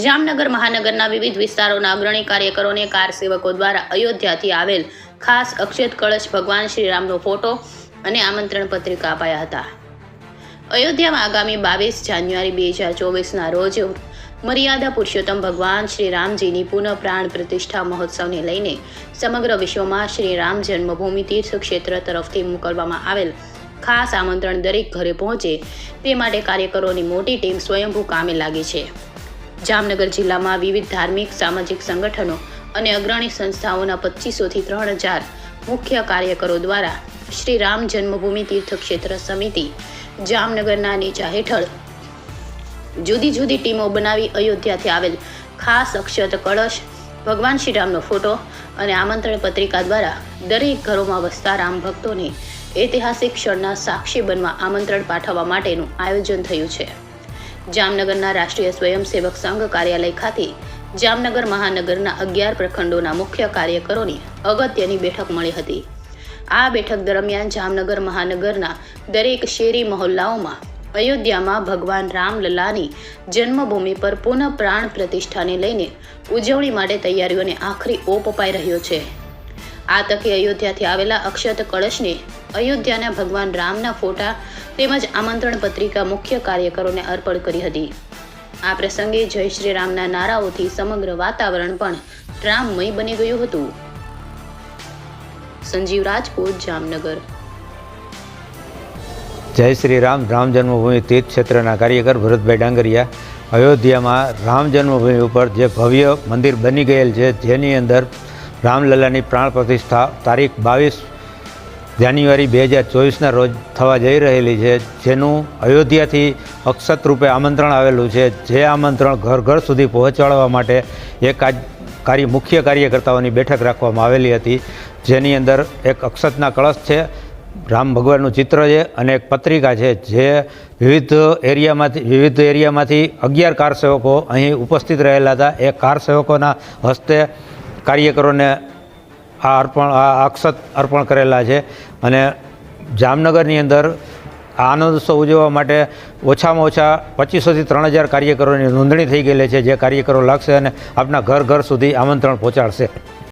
જામનગર મહાનગરના વિવિધ વિસ્તારોના અગ્રણી કાર્યકરોને કાર સેવકો દ્વારા અયોધ્યાથી આવેલ ખાસ અક્ષત કળશ ભગવાન શ્રી રામનો ફોટો અને આમંત્રણ પત્રિકા અપાયા હતા. અયોધ્યામાં આગામી 22 જાન્યુઆરી 2024ના રોજ મર્યાદા પુરુષોત્તમ ભગવાન શ્રી રામજીની પુનઃ પ્રાણ પ્રતિષ્ઠા મહોત્સવને લઈને સમગ્ર વિશ્વમાં શ્રી રામ જન્મભૂમિ તીર્થ ક્ષેત્ર તરફથી મોકલવામાં આવેલ ખાસ આમંત્રણ દરેક ઘરે પહોંચે તે માટે કાર્યકરોની મોટી ટીમ સ્વયંભૂ કામે લાગી છે. જામનગર જિલ્લામાં વિવિધ ધાર્મિક સામાજિક સંગઠનો અને અગ્રણી સંસ્થાઓના 2500થી 3000 મુખ્ય કાર્યકરો દ્વારા શ્રી રામ જન્મભૂમિ તીર્થ ક્ષેત્ર સમિતિ જામનગરના નેજા હેઠળ જુદી જુદી ટીમો બનાવી અયોધ્યાથી આવેલ ખાસ અક્ષત કળશ ભગવાન શ્રી રામનો ફોટો અને આમંત્રણ પત્રિકા દ્વારા દરેક ઘરોમાં વસતા રામ ભક્તોને ઐતિહાસિક ક્ષણના સાક્ષી બનવા આમંત્રણ પાઠવવા માટેનું આયોજન થયું છે. જામનગરના રાષ્ટ્રીય સ્વયંસેવક સંઘ કાર્યાલય ખાતે જામનગર મહાનગરના 11 પ્રખંડોના મુખ્ય કાર્યકરોની અગત્યની બેઠક મળી હતી. આ બેઠક દરમિયાન જામનગર મહાનગરના દરેક શેરી મહોલ્લાઓમાં અયોધ્યામાં ભગવાન રામલલ્લાની જન્મભૂમિ પર પુનઃ પ્રાણ પ્રતિષ્ઠાને લઈને ઉજવણી માટે તૈયારીઓને આખરી ઓપ અપાઈ રહ્યો છે. આ તકે અયોધ્યાથી આવેલા અક્ષત કળશને અયોધ્યાના ભગવાન રામના ફોટા તેમજ આમંત્રણ પત્રિકા મુખ્ય કાર્યકરોને અર્પણ કરી હતી. આ પ્રસંગે જય શ્રી રામના નારાઓથી સમગ્ર વાતાવરણ પણ રામમય બની ગયું હતું. સંજીવ રાજપૂત, જામનગર. જય શ્રી રામ. રામ જન્મભૂમિ તીર્થ ક્ષેત્રના કાર્યકર ભરતભાઈ ડાંગરિયા. અયોધ્યામાં રામ જન્મભૂમિ ઉપર જે ભવ્ય મંદિર બની ગયેલ છે, જેની અંદર રામલલ્લાની પ્રાણ પ્રતિષ્ઠા તારીખ 22 જાન્યુઆરી 2024ના રોજ થવા જઈ રહેલી છે, જેનું અયોધ્યાથી અક્ષત રૂપે આમંત્રણ આવેલું છે. જે આમંત્રણ ઘર ઘર સુધી પહોંચાડવા માટે એક મુખ્ય કાર્યકર્તાઓની બેઠક રાખવામાં આવેલી હતી, જેની અંદર એક અક્ષતના કળશ છે, રામ ભગવાનનું ચિત્ર છે અને એક પત્રિકા છે. જે વિવિધ એરિયામાંથી 11 કાર સેવકો અહીં ઉપસ્થિત રહેલા હતા. એ કાર સેવકોના હસ્તે કાર્યકરોને આ અક્ષત અર્પણ કરેલા છે. અને જામનગરની અંદર આનંદોત્સવ ઉજવવા માટે ઓછામાં ઓછા 2500થી 3000 કાર્યકરોની નોંધણી થઈ ગયેલી છે, જે કાર્યકરો લાગશે અને આપના ઘર ઘર સુધી આમંત્રણ પહોંચાડશે.